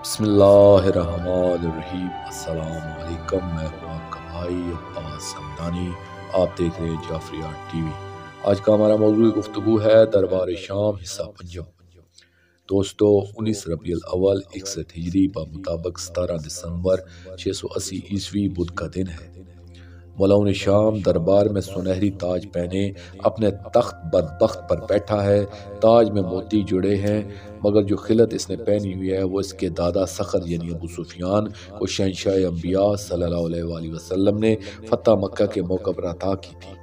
बिस्मिल्लाहिर्रहमानिर्रहीम। अस्सलाम वालेकुम। मैं हूँ आपका भाई अब्बास समदानी। आप देख रहे हैं जाफरी आर्ट टीवी। आज का हमारा मौजूद गुफ्तगू है दरबार शाम हिस्सा पंजम। दोस्तों, 19 रबीउल अव्वल 61 हिजरी मुताबिक 17 दिसंबर 680 ईस्वी बुध का दिन है। मौलाना शाम दरबार में सुनहरी ताज पहने अपने तख्त बदबख्त पर बैठा है। ताज में मोती जुड़े हैं, मगर जो खिलत इसने पहनी हुई है वो इसके दादा सखर यानी अबू सुफियान को शहंशाह अंबिया सल्लल्लाहु अलैहि वसल्लम ने फतह मक्का के मौके पर अता की थी।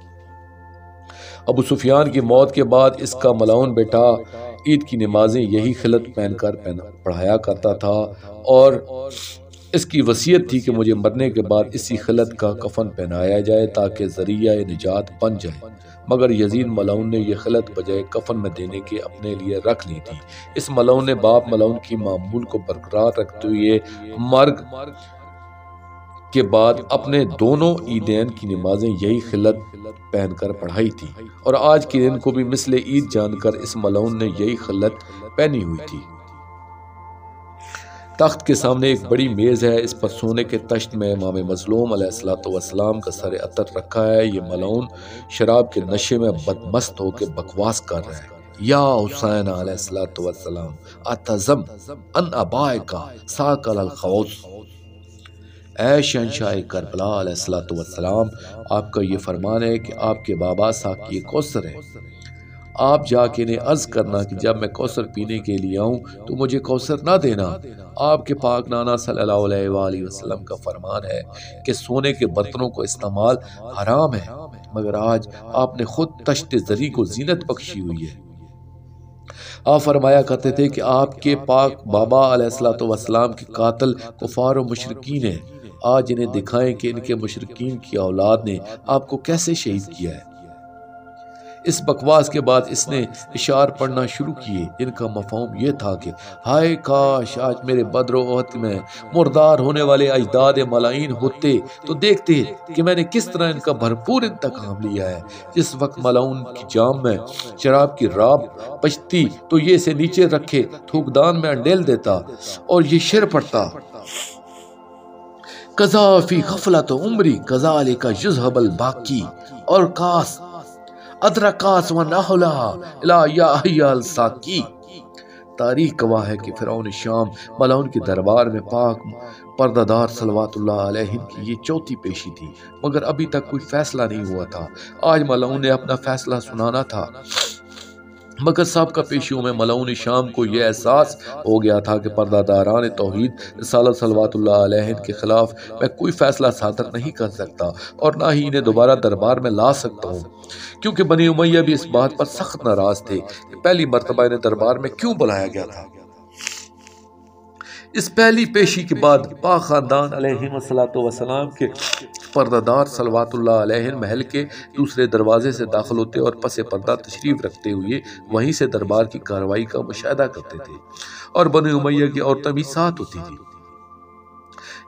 अबू सुफियान की मौत के बाद इसका मलाउन बेटा ईद की नमाजें यही खिलत पहनकर पढ़ाया करता था और इसकी वसीयत थी कि मुझे मरने के बाद इसी खिलत का कफन पहनाया जाए ताकि जरिया निजात बन जाए। मगर यजीद मलाउन ने यह खिलत बजाय कफन में देने के अपने लिए रख ली थी। इस मलाउन ने बाप मलाउन की मामूल को बरकरार रखते हुए मर्ग के बाद अपने दोनों ईदैन की नमाजें यही खिलत पहनकर पढ़ाई थी और आज के दिन को भी मिसले ईद जानकर इस मलाउन ने यही खिलत पहनी हुई थी। तख्त के सामने एक बड़ी मेज है। इस पर सोने के तश्त में इमाम मज़लूम अलैहिस्सलाम का सर अतर रखा है। ये मलाउन शराब के नशे में बदमस्त होकर बकवास कर रहा है। या हुसैन अलैहिस्सलाम अतज़म अन अबाइका साकल अल खौस। ऐ शहंशाह करबला अलैहिस्सलाम, आपका ये फरमान है कि आपके बाबा साकी कौसर है। आप जाके इन्हें अर्ज करना कि जब मैं कौसर पीने के लिए आऊं तो मुझे कौसर ना देना। आपके पाक नाना सल्लल्लाहु अलैहि वसल्लम का फरमान है कि सोने के बर्तनों को इस्तेमाल हराम है, मगर आज आपने खुद तश्त ज़री को जीनत बख्शी हुई है। आप फरमाया करते थे कि आपके पाक बाबा अलैहिस्सलाम के कातिल कुफार और मुशरिकीन हैं। आज इन्हें दिखाएं कि इनके मुशरिकीन की औलाद ने आपको कैसे शहीद किया है। इस बकवास के बाद इसने इशार पढ़ना शुरू किए। इनका मफहूम यह था कि हाय काश आज मेरे बद्र ओहद में मुर्दार होने वाले अजदाद मलाइन होते तो देखते कि मैंने किस तरह इनका भरपूर इंतकाम लिया है। जिस वक्त मलाउन की जाम में शराब की राब बचती तो ये इसे नीचे रखे थूकदान में अंडेल देता और ये शेर पढ़ता, कज़ाफी गफलत उम्री कज़ालिका युज़हबल बाकी और कास अदरकास व नहला इला याहियल साकी। तारीख गवाह है कि फिरौन शाम मलाउन के दरबार में पाक पर्दादार सल्लल्लाहु अलैहि की ये चौथी पेशी थी, मगर अभी तक कोई फैसला नहीं हुआ था। आज मलाउन ने अपना फैसला सुनाना था, मगर सबका पेशियों में मलाउन शाम को यह एहसास हो गया था कि पर्दादारान तौहीद सल्लल्लाहु अलैहि के खिलाफ मैं कोई फैसला सादर नहीं कर सकता और ना ही इन्हें दोबारा दरबार में ला सकता हूँ, क्योंकि बनी उमैया भी इस बात पर सख्त नाराज थे कि पहली मर्तबा इन्हें दरबार में क्यों बुलाया गया था। इस पहली पेशी के बाद पाक खानदान अलैहिस्सलाम के पर्दादार सल्लल्लाहु अलैहि महल के दूसरे दरवाजे से दाखिल होते और पसे पर्दा तशरीफ रखते हुए वहीं से दरबार की कार्रवाई का मुशाहिदा करते थे और बनी उमैया की औरतें भी साथ होती थी।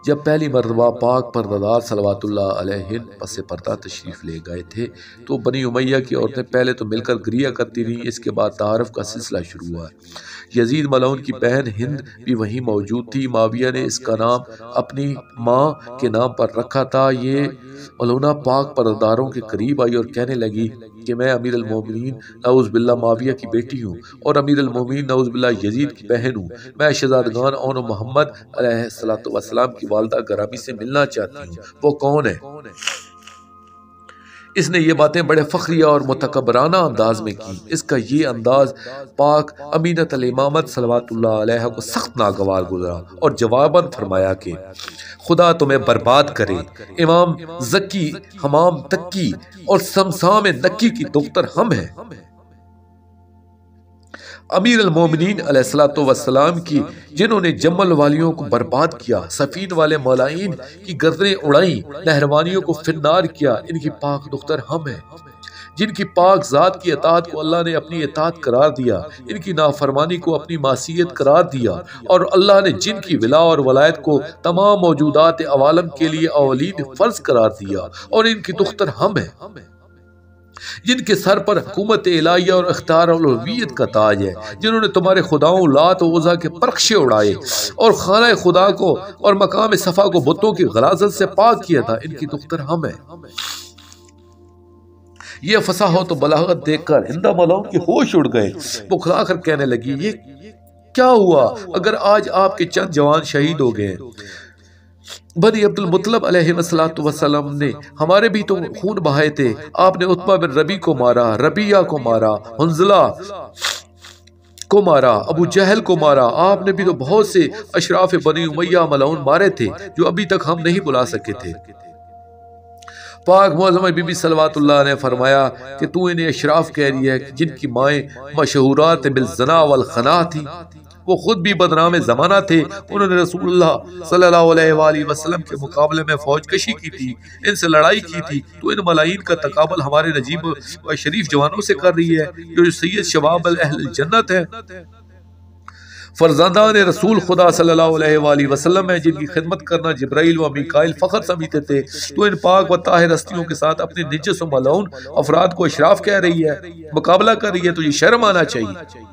जब पहली मरतबा पाक पर्दादार सल्लल्लाहु अलैहि पसे पर्दा तशरीफ ले गए थे तो बनी उमैया की औरतें पहले तो मिलकर गिरिया करती रहीं। इसके बाद तारुफ का सिलसिला शुरू हुआ। यजीद मलाउन की बहन हिंद भी वहीं मौजूद थी। माविया ने इसका नाम अपनी माँ के नाम पर रखा था। ये मलूना पाक पर्दादारों के करीब आई और कहने लगी कि मैं अमीर अल मोमिनीन नऊज़ बिल्लाह माविया की बेटी हूँ और अमीर अल मोमिनीन नऊज़ बिल्लाह यजीद की बहन हूँ। मैं शहजादगान और मोहम्मद अलैहिस्सलाम की वालदा गरामी से मिलना चाहती हूँ। वो कौन है? इसने ये बातें बड़े फखरिया और मुतकब्बराना अंदाज में की। इसका ये अंदाज पाक अमीनत अल-इमामत सल्लल्लाहु अलैहा को सख्त नागवार गुजरा और जवाबन फरमाया कि खुदा तुम्हें बर्बाद करे। इमाम ज़की हमाम तक्की और समसाम नक्की की दुख्तर हम हैं। अमीर अल-मोमिनीन अलैहिस्सलाम की जिन्होंने जम्मल वालियों को बर्बाद किया, सफीन वाले मलाइन की गर्दनें उड़ाई, नहरवानियों को फिन्नार किया, इनकी पाक दुख्तर हम हैं। जिनकी पाक ज़ात की अतात को अल्लाह ने अपनी अतात करार दिया, इनकी नाफरमानी को अपनी मासियत करार दिया और अल्लाह ने जिनकी विला और वलायत को तमाम मौजूदात अवालम के लिए अवलीद फर्ज करार दिया और इनकी दुख्तर हम हैं। जिनके सर पर हुकूमत इलाहिया और इख्तियार और उलूहियत का ताज है, जिन्होंने तुम्हारे खुदाओं लात और उज़्ज़ा के परखशे उड़ाए और खाना खुदा को और मकाम सफ़ा को बुतों की गलाजत से पाक किया था, इनकी दुख्तर हम है। ये फसाहत और बलागत देखकर हिंदा मलाउन के होश उड़ गए। वो खुलाकर कहने लगी, ये क्या हुआ अगर आज आपके चंद जवान शहीद हो गए? बनी अब्दुल मुत्तलब अलैहिस्सलातु वस्सलाम ने हमारे भी तो खून बहाए थे। आपने उत्बा बिन रबी को मारा, रबिया को मारा, हुंज़ला को मारा, अबू जहल को मारा। आपने भी तो बहुत से अशराफ बनी उमैया मलाउन मारे थे जो अभी तक हम नहीं बुला सके थे। पाक मुअज़्ज़मा बीबी सलवातुल्लाह ने फरमाया कि तू इन्हें अशराफ कह रही है जिनकी माएँ मशहूरात बिल ज़ना वल खना थी। वो खुद भी बदनाम ज़माना थे। उन्होंने रसूलुल्लाह सल्लल्लाहु अलैहि वसल्लम के मुकाबले में फौज कशी की थी, इनसे लड़ाई की थी। तो इन मलाइन का तकाबल हमारे नजीब व शरीफ जवानों से कर रही है जो सैयद शबाब अहल जन्नत है। फरजादान रसूल खुदा सल्लल्लाहु अलैहि वसल्लम है जिनकी खिदमत करना जिब्राइल व मीकाइल फ़ख्र समझते थे। तो इन पाक व ताहिर हस्तियों के साथ अपने निजस व मलऊन अफराद को अशराफ कह रही है, मुकाबला कर रही है। तो ये शर्म आना चाहिए।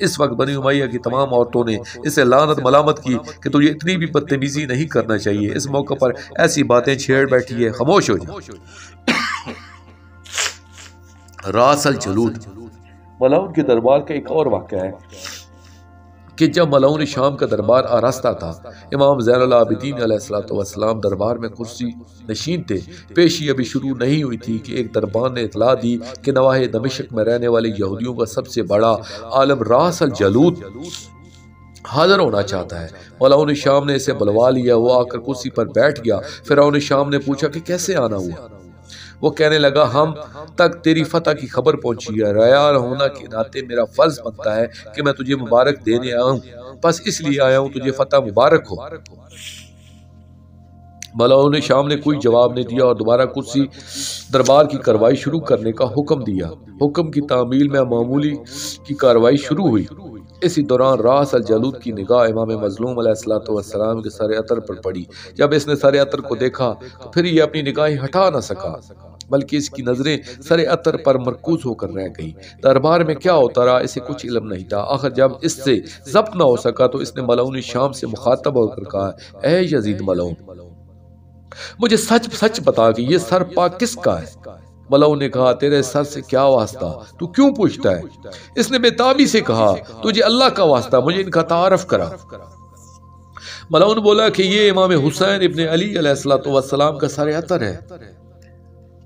इस वक्त बनी उमैया की तमाम औरतों ने इसे लानत मलामत की कि तुझे इतनी भी बदतमीजी नहीं करना चाहिए, इस मौके पर ऐसी बातें छेड़ बैठी है, खामोश हो जा। रासल जलूद मलाउन के दरबार का एक और वाक़या है कि जब मलाउन शाम का दरबार आरास्ता था, इमाम ज़ैनुल आबिदीन अलैहिस्सलाम दरबार में कुर्सी नशीन थे। पेशी अभी शुरू नहीं हुई थी कि एक दरबार ने इतला दी कि नवाहे दमिश्क में रहने वाले यहूदियों का सबसे बड़ा आलम रासल जलूद हाजिर होना चाहता है। मलाउन शाम ने इसे बुलवा लिया। वो आकर कुर्सी पर बैठ गया। फिरौन शाम ने पूछा कि कैसे आना हुआ? वो कहने लगा, हम तक तेरी फतह की खबर पहुंची है। रयाल होना के नाते मेरा फर्ज बनता है कि मैं तुझे मुबारक देने आया हूँ, बस इसलिए आया हूँ तुझे फतह मुबारक हो। मलाउन शाम ने कोई जवाब नहीं दिया और दोबारा कुर्सी दरबार की कार्रवाई शुरू करने का हुक्म दिया। हुक्म की तामील में मामूली की कार्रवाई शुरू हुई। इसी दौरान रास अल जलूद की निगाह इमाम मज़लूम अलैहिस्सलाम के सर अतर पर पड़ी। जब इसने सर अतर को देखा तो फिर ये अपनी निगाहें हटा न सका, बल्कि इसकी नजरें सर अतर पर मरकूज होकर रह गई। दरबार में क्या होता रहा इसे कुछ इल्म नहीं था। आखिर जब इससे जब्त न हो सका तो इसने मलाउन शाम से मुखातब होकर कहा, ऐ यजीद मलाउन, मुझे सच सच बता कि ये सर पाक किसका है? मलाउन ने कहा, तेरे सर से क्या वास्ता, तू क्यों पूछता है? इसने बेताबी से कहा, तुझे अल्लाह का वास्ता, मुझे इनका तारफ करा। मलाउन बोला कि ये इमाम हुसैन इब्ने अली अलैहिस्सलाम का सर अतर है।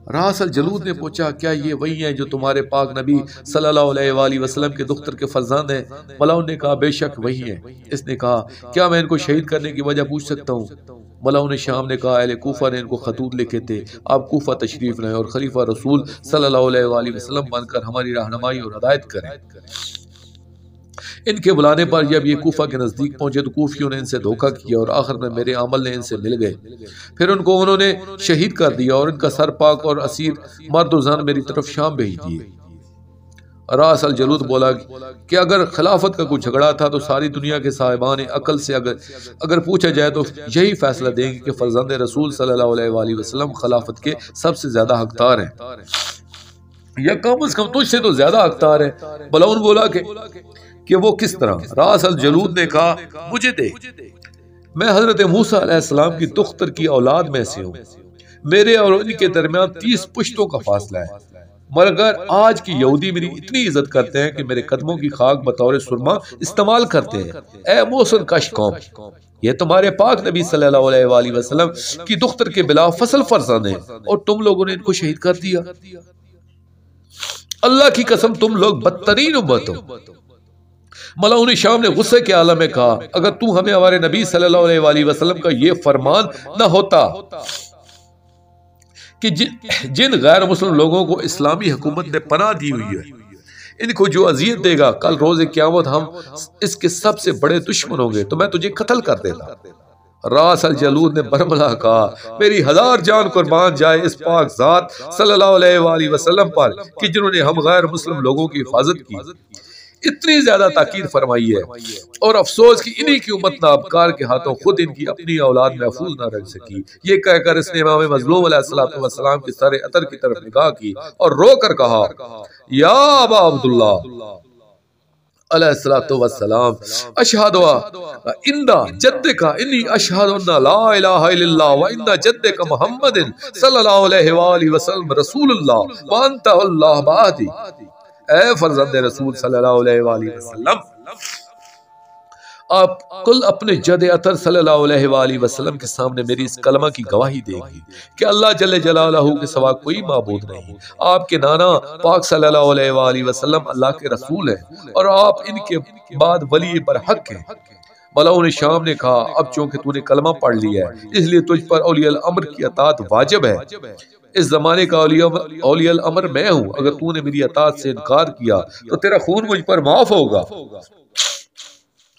रासल जलूद ने पूछा, क्या ये वही हैं जो तुम्हारे पाक नबी सल्लल्लाहु अलैहि वसल्लम के दुख्तर के फर्जंद हैं? मलाउन ने कहा, बेशक वही हैं। इसने कहा, क्या मैं इनको शहीद करने की वजह पूछ सकता हूँ? मलाउन शाम ने कहा, अहले कूफा ने इनको खतूत लिखे थे, आप कूफा तशरीफ लाएं और खलीफा रसूल सल्लल्लाहु अलैहि वसल्लम बनकर हमारी रहनुमाई और हदायत करें। इनके बुलाने पर जब ये कूफा के नज़दीक पहुंचे तो कूफियों ने इनसे धोखा किया और आखिर में मेरे अमल ने इनसे मिल गए। फिर उनको उन्होंने शहीद कर दिया और इनका सर पाक और असीर मर्द जन मेरी तरफ शाम भेज दिए। रास अल जलूद बोला कि अगर खिलाफत का कोई झगड़ा था तो सारी दुनिया के साहिबान अकल से अगर पूछा जाए तो यही फैसला देंगे कि फर्जंद रसूल सल्लल्लाहु अलैहि वसल्लम खिलाफत के सबसे ज्यादा हकदार हैं, या कम से कम तुझसे तो ज्यादा हकदार है। मलाउन बोला कि वो किस तरह? रास अल जलूद ने कहा, मुझे देख, मैं हजरत मूसा अलैहिस्सलाम की दुख्तर की औलाद में से हूँ। मेरे और उनके दरमियान 30 पुश्तों का फासला है, मगर आज की यहूदी मेरी इतनी इज्जत करते हैं कि मेरे कदमों की खाक बतौर सुरमा इस्तेमाल करते हैं। ए मोहसिन कश कौम, ये तुम्हारे पाक नबी सल्लल्लाहु अलैहि वसल्लम की दुख्तर के बिला फसल फर्जंद है और तुम लोगों ने इनको शहीद कर दिया। अल्लाह की कसम, तुम लोग बदतरीन उम्मत हो। मलाउन शाम ने गुस्से के आलम में कहा, अगर तू हमें हमारे नबी सल्लल्लाहु अलैहि वसल्लम का ये फरमान न होता कि जिन गैर मुस्लिम लोगों को इस्लामी हुकूमत ने पनाह दी हुई है, इनको जो अजियत देगा, कल रोज़े क़यामत हम इसके सबसे बड़े दुश्मन होंगे, तो मैं तुझे कत्ल कर देता। रास अल जलूद ने बरमला कहा, मेरी 1000 जान कुर्बान जाए इस पाक ज़ात सल्लल्लाहु अलैहि वसल्लम पर कि जिन्होंने हम गैर मुस्लिम लोगों की हिफाजत की। इतनी ज्यादा ताकीद फरमाई है। और अफसोस कि इन्हीं की उम्मत नाबकार के हाथों खुद इनकी अपनी औलाद महफूज ना रख सकी। ये कहकर इसने इमाम मजलूम अलैहिस्सलाम के सर अतर की तरफ निगाह की और रो कर कहा, या अबा अब्दुल्ला अलैहिस्सलातु वस्सलाम, अशहदु इन्ना जद्दका इन्नी अशहदु अन्ना ला इलाहा इल्लल्लाह व इन्ना जद्दका मुहम्मदिन सल्लल्लाहु अलैहि वसल्लम रसूलुल्लाह व अंता अल्लाह बादी। ऐ फर्जंद रसूल सल्लल्लाहु अलैहि वसल्लम, आप कुल अपने जद अतर सल्लल्लाहु अलैहि वसल्लम के सामने मेरी इस कलमा की गवाही देंगे कि अल्लाह जल्ले जलालहू के सिवा कोई माबूद नहीं। आपके नाना पाक सल्लल्लाहु अलैहि वसल्लम अल्लाह के रसूल हैं और आप इनके बाद वली बरहक हैं। मलाउन शाम ने कहा, अब चूंकि तूने कलमा पढ़ लिया है इसलिए तुझ पर औलियल अम्र की अतात वाजिब है। इस जमाने का औलियल अम्र मैं हूँ। अगर तूने मेरी अतात से इनकार किया तो तेरा खून मुझ पर माफ होगा।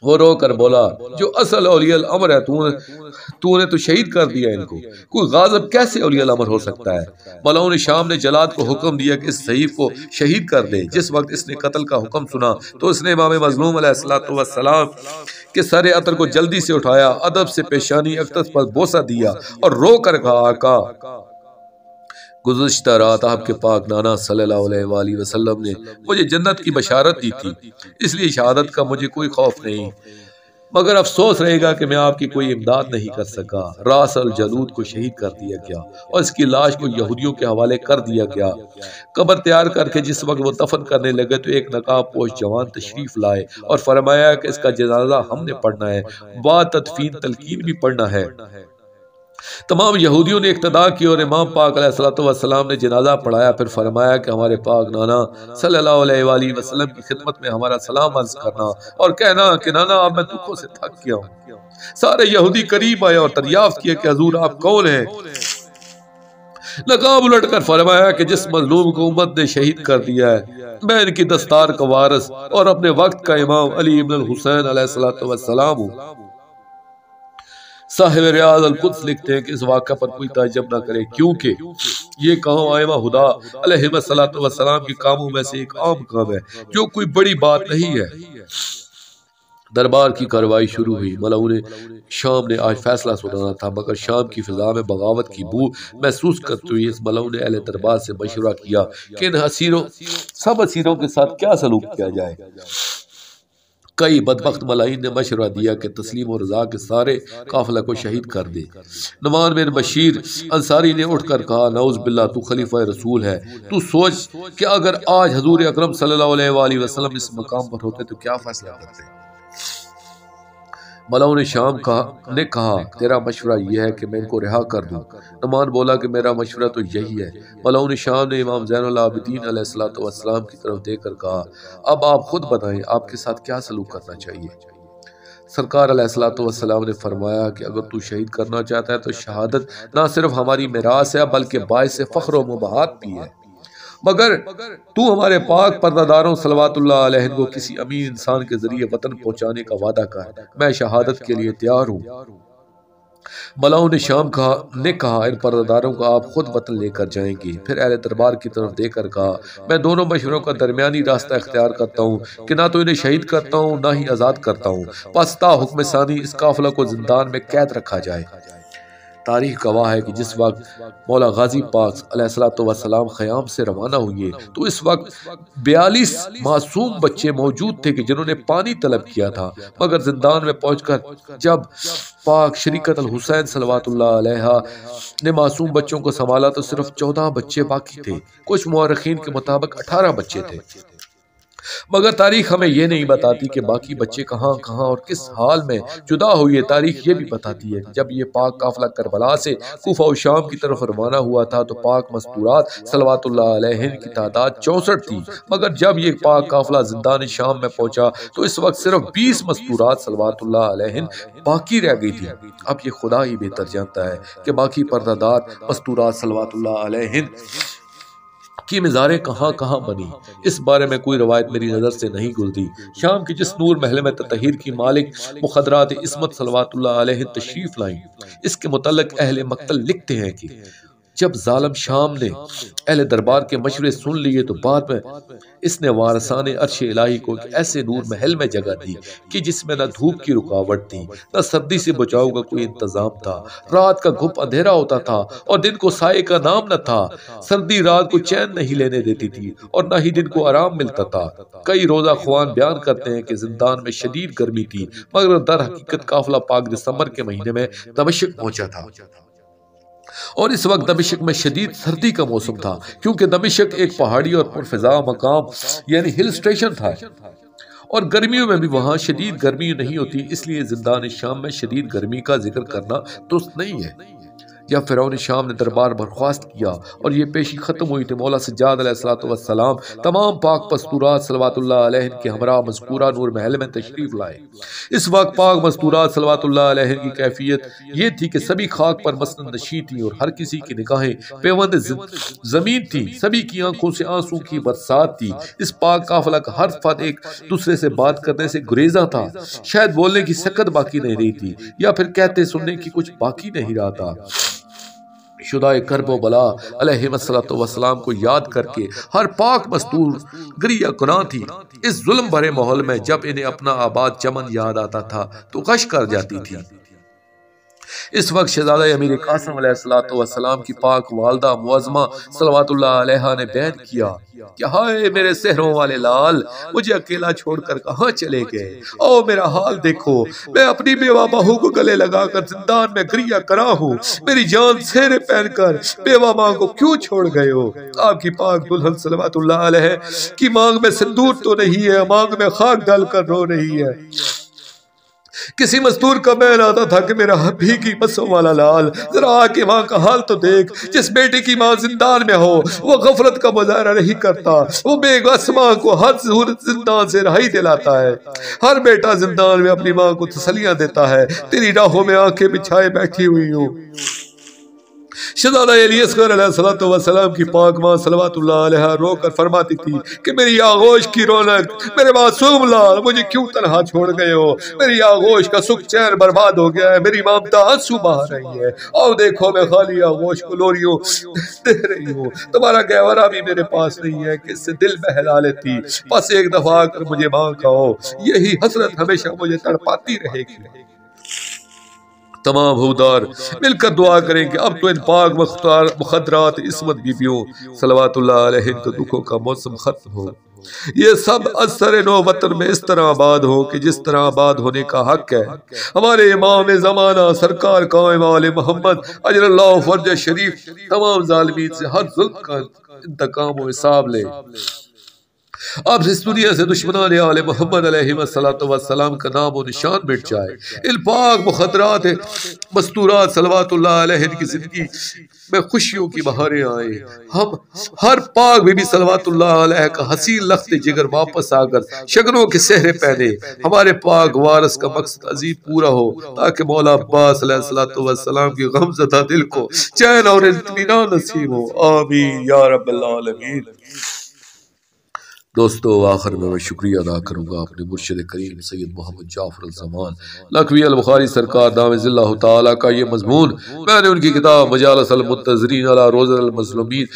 वो रो कर बोला, जो असल औलियल अमर है तूने तो शहीद कर दिया इनको। कोई गाज़ब कैसे औलियल अमर हो सकता है। मलाउन शाम ने जलाद को हुक्म दिया कि इस सहीफ को शहीद कर दे। जिस वक्त इसने कत्ल का हुक्म सुना तो इसने इमाम मजलूम अलैहिस्सलातु वस्सलाम के सर अतर को जल्दी से उठाया, अदब से पेशानी अक्तस पर बोसा दिया और रो कर कहा, आका गुज़श्ता रात आपके पाक नाना सल्लल्लाहु अलैहि वसल्लम ने मुझे जन्नत की बशारत दी थी, इसलिए शहादत का मुझे कोई खौफ नहीं, मगर अफसोस रहेगा कि मैं आपकी कोई इमदाद नहीं कर सका। रास अल जलूद को शहीद कर दिया गया और इसकी लाश को यहूदियों के हवाले कर दिया गया। कब्र तैयार करके जिस वक्त वो दफन करने लगे तो एक नकाब पोश जवान तशरीफ लाए और फरमाया कि इसका जनाजा हमने पढ़ना है, बाद तदफीन तलकीन भी पढ़ना है। तमाम यहूदियों ने इक्तदा की और इमाम पाक अलैहिस्सलातु वस्सलाम ने जनाजा पढ़ाया। फिर फरमाया कि हमारे पाक नाना सल्लल्लाहु अलैहि वसल्लम की खिदमत में हमारा सलाम अर्ज करना और कहना कि नाना अब मैं दुखों से थक गया हूँ। सारे यहूदी करीब आए और दरियाफ्त किया कि हुजूर आप कौन हैं। नकाब उलट कर फरमाया कि जिस मजलूम को उम्मत ने शहीद कर दिया है मैं इनकी दस्तार का वारिस और अपने वक्त का इमाम अली इब्न हुसैन अलैहिस्सलातु वस्सलाम हूँ। साहिब रियाज अल कुद्स लिखते हैं कि इस वाक़या पर कोई ताज्जुब ना करे, क्योंकि ये काम आइमा हुदा अलैहिस्सलातु वस्सलाम के कामों में से एक आम काम है जो कोई बड़ी बात नहीं है। दरबार की कार्रवाई शुरू हुई। मलाउन शाम ने आज फैसला सुनाना था, मगर शाम की फिजा में बगावत की बू महसूस करते हुए इस मलाउन अहले दरबार से मशवरा किया कि इन सब असीरों के साथ क्या सलूक किया जाए। कई बदबख्त मलाइन ने मशवरा दिया कि तस्लीम और रजा के सारे काफिला को शहीद कर दे। नुमान बिन बशीर अंसारी ने उठकर कहा, नऊज़ बिल्लाह तू खलीफा रसूल है, तू सोच कि अगर आज हजूर अकरम सल्लल्लाहु अलैहि वसल्लम इस मकाम पर होते तो क्या फैसला करते। मलाउन शाम ने कहा, तेरा मशवरा यह है कि मैं इनको रिहा कर दूं। नुमान बोला कि मेरा मशवरा तो यही है। मलाउन शाम ने इमाम ज़ैनुल आबिदीन अलैहिस्सलातु वस्सलाम की तरफ देखकर कहा, अब आप खुद बताएं आपके साथ क्या सलूक करना चाहिए। सरकार अलैहिस्सलातु वस्सलाम ने फरमाया कि अगर तू शहीद करना चाहता है तो शहादत ना सिर्फ हमारी मिरास है बल्कि बाइस फ़ख्र व मुबाहत भी है, मगर तू हमारे पाक पर्दादारों सल्लल्लाहु अलैहि को किसी अमीर इंसान के जरिए वतन पहुंचाने का वादा कर। मैं शहादत के लिए तैयार हूँ। मलाउन शाम ने कहा, इन पर्दादारों को आप खुद वतन लेकर जाएंगे। फिर अहले दरबार की तरफ देकर कहा, मैं दोनों मशवरों का दरमियानी रास्ता इख्तियार करता हूँ कि ना तो इन्हें शहीद करता हूँ ना ही आज़ाद करता हूँ। पस्ता हुक्म सानी इस काफिला को जिंदान में कैद रखा जाए। तारीख गवाह है कि जिस वक्त मौला गाजी पाक अलैहिस्सलातु वस्सलाम ख़याम से रवाना हुए तो इस वक्त 42 मासूम बच्चे मौजूद थे कि जिन्होंने पानी तलब किया था, मगर जिंदान में पहुंचकर जब पाक शरीकत अल हुसैन सल्लल्लाहु अलैहा ने मासूम बच्चों को संभाला तो सिर्फ 14 बच्चे बाकी थे। कुछ मुअर्रिखीन के मुताबिक 18 बच्चे थे, मगर तारीख हमें ये नहीं बताती कि बाकी बच्चे कहाँ कहाँ और किस हाल में जुदा हुए। तारीख ये भी बताती है कि जब ये पाक काफिला करबला से कूफा और शाम की तरफ रवाना हुआ था तो पाक मस्तूरात सल्लल्लाहु अलैहि की तादाद 64 थी, मगर जब ये पाक काफिला जिंदान शाम में पहुंचा तो इस वक्त सिर्फ 20 मस्तूरात सल्लल्लाहु अलैहि बाकी रह गई थी। अब ये खुदा ही बेहतर जानता है कि बाकी पर्दादार मस्तूरात सल्लल्लाहु अलैहि की मज़ारें कहाँ कहाँ बनी। इस बारे में कोई रवायत मेरी नज़र से नहीं गुजरी। शाम की जिस नूर महल में ततहीर की मालिक मुखदरात इस्मत सल्लल्लाहु अलैहि तशरीफ लाई, इसके मुतल्लिक अहले मक्तल लिखते हैं कि जब जालिम शाम ने अहले दरबार के मशवरे सुन लिए तो बाद में इसने वारसाने अर्श इलाही को एक ऐसे नूर महल में जगह दी कि जिसमें न धूप की रुकावट थी, न सर्दी से बचाव का कोई इंतजाम था। रात का घुप अंधेरा होता था और दिन को साये का नाम न था। सर्दी रात को चैन नहीं लेने देती थी और न ही दिन को आराम मिलता था। कई रोजा ख्वान बयान करते हैं कि जिंदान में शदीद गर्मी थी, मगर दर हकीकत काफिला पाक दिसंबर के महीने में दमिश्क पहुंचा था और इस वक्त दमिश्क में शदीद सर्दी का मौसम था, क्योंकि दमिश्क एक पहाड़ी और पुरफिजा मकाम यानी हिल स्टेशन था और गर्मियों में भी वहां शदीद गर्मी नहीं होती, इसलिए जिंदान शाम में शदीद गर्मी का जिक्र करना दुरुस्त नहीं है। जब फिरौन शाम ने दरबार बर्खास्त किया और ये पेशी खत्म हुई तो मौला सज्जाद अलैहिस्सलाम तमाम पाक मस्तूरात सल्लल्लाहु अलैहि के हमरा मज़कूरा नूर महल में तशरीफ लाए। इस वक्त पाक मस्तूरात सल्लल्लाहु अलैहि की कैफियत ये थी कि सभी खाक पर मसनद नशी थी और हर किसी की निगाहें पेवंद जमीन थी, सभी की आंखों से आंसू की बरसात थी। इस पाक काफिला का हर फर्द एक दूसरे से बात करने से गुरेजा था, शायद बोलने की सकत बाकी नहीं रही थी या फिर कहते सुनने की कुछ बाकी नहीं रहा था। शुदाए करबो बला अलैहिस्सलाम को याद करके हर पाक मस्तूर गरिया कुरां थी। इस जुल्म भरे माहौल में जब इन्हें अपना आबाद चमन याद आता था तो गश कर जाती थी। इस वक्त शहजादा अमीर कासिम अलैहिस्सलाम की पाक वालदा मुअज़्ज़मा सल्लल्लाहु अलैहा ने बयान किया कि हाय मेरे सहरों वाले लाल, मुझे अकेला छोड़कर कहाँ चले गए। ओ मेरा हाल देखो, मैं अपनी बेवा बहू को गले लगाकर जिंदान में गरिया करा हूँ। मेरी जान सेहरे पहनकर बेवा माँ को क्यों छोड़ गए हो। आपकी पाक दुल्हन सल्लल्लाहु अलैहा की मांग में सिंदूर तो नहीं है, मांग में खाक डालकर रो रही है। किसी मजदूर का बैन आता था कि मेरा भीगी बसों वाला लाल, जरा आके माँ का हाल तो देख। जिस बेटे की माँ जिंदान में हो वो गफलत का मुजाहरा नहीं करता, वो बेगस माँ को हर सूरत जिंदान से रहाई दिलाता है। हर बेटा जिंदान में अपनी माँ को तसलियां देता है। तेरी राहों में आंखें बिछाए बैठी हुई हूँ। शहजादा अली असगर अलैहिस्सलाम की पाक मां सल्लल्लाहु अलैहा रोकर फरमाती थी कि मेरी आगोश की रौनक, मेरे मासूम लाल, मुझे क्यों तन्हा छोड़ गए हो। मेरी आगोश का सुख चैन बर्बाद हो गया है, मेरी ममता आंसू बहा रही है। और देखो मैं खाली आगोश को लोरियों दे रही हूँ, तुम्हारा गहवरा भी मेरे पास नहीं है कि इससे दिल बहला लेती। बस एक दफा आकर मुझे मां कहो, यही हसरत हमेशा मुझे तड़पाती रहेगी। तमाम हुदार मिलकर दुआ करें कि अब तो इन पाक मुखदरात इस्मत बीबियों सल्लल्लाहु अलैहि के दुखों का मौसम खत्म हो। ये सब असर नो वतन में इस तरह आबाद हो कि जिस तरह आबाद होने का हक है। हमारे इमाम जमाना सरकार कायम आले मोहम्मद अजरल्लाहु फर्ज शरीफ तमाम जालिमीन से हर जुल्म का इंतकाम और हिसाब ले। अब इस दुनिया से दुश्मनान आले मोहम्मद अलैहिस्सलाम का नाम और निशान मिट जाए। इन पाक मुखदरात मस्तूरात सल्लल्लाहु अलैहि की जिंदगी में खुशियों की बहारें आए। हम हर पाक बीबी सल्लल्लाहु अलैहि का हसीन लख्त जिगर वापस आकर शगनों के सहरे पहने। हमारे पाक वारस का मकसद अजीब पूरा हो ताकि मौला अब्बास अलैहिस्सलाम की गमज़दा दिल को चैन और इत्मीनान नसीब हो। आमीन या रब्बल आलमीन। दोस्तों आखिर में मैं शुक्रिया अदा करूँगा अपने मुर्शिद करीम सैयद मोहम्मद जाफर ज़मान लखवी अल बुखारी सरकार दामज़िल्लाहु ताला का ये मजमून मैंने उनकी किताब मजालिस अल मुत्तज़रीन अला रोज़ अल मज़लूमीन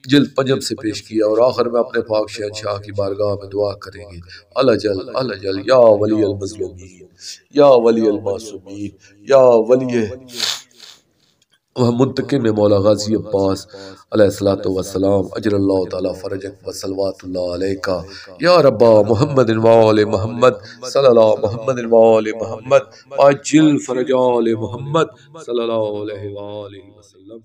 जिल्द 5 से पेश किया। और आखिर में अपने पाक शहंशाह की बारगाह में दुआ करेंगे, अलजल या वली अल मज़लूमीन या वली अल मासूमीन या वली वह मुंतकिम मौला गाजी अब्बास अलैहिस्सलाम अजरल्लाहु ताला फरजक व सल्लल्लाहु अलैका या रब्बा मुहम्मद व आले मुहम्मद सल्लल्लाहु मुहम्मद व आले मुहम्मद अजिल फरजा आले मुहम्मद सल्लल्लाहु अलैहि व आलिहि वसल्लम।